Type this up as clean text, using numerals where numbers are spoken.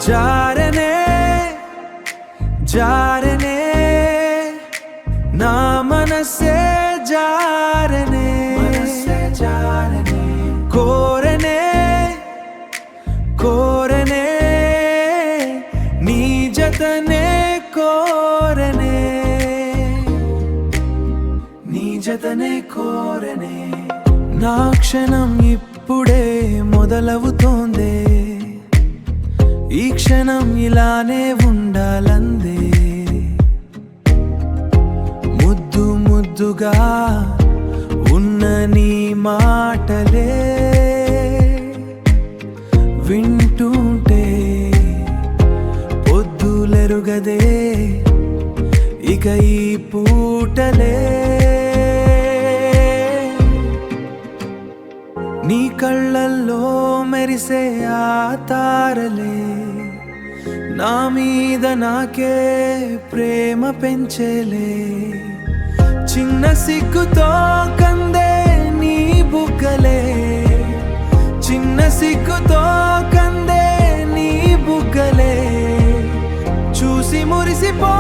జారనే జారనే నా మనసే జారనే కోరనే కోరనే నీ జతనే కోరనే నీ జతనే కోరనే నా క్షణం ఇప్పుడే మొదలవుతోందే ఈ క్షణం ఇలానే ఉండాలందే ముద్దు ముద్దుగా ఉన్న నీ మాటలే వింటుంటే పొద్దులెరుగదే ఇక ఈ పూటలే నీ కళ్ళల్లో మెరిసే ఆ తారలే నా మీద నాకే ప్రేమ పెంచేలే చిన్న సిగ్గుతో కందే నీ బుగ్గలే చిన్న సిగ్గుతో కందే నీ బుగ్గలే చూసి మురిసిపో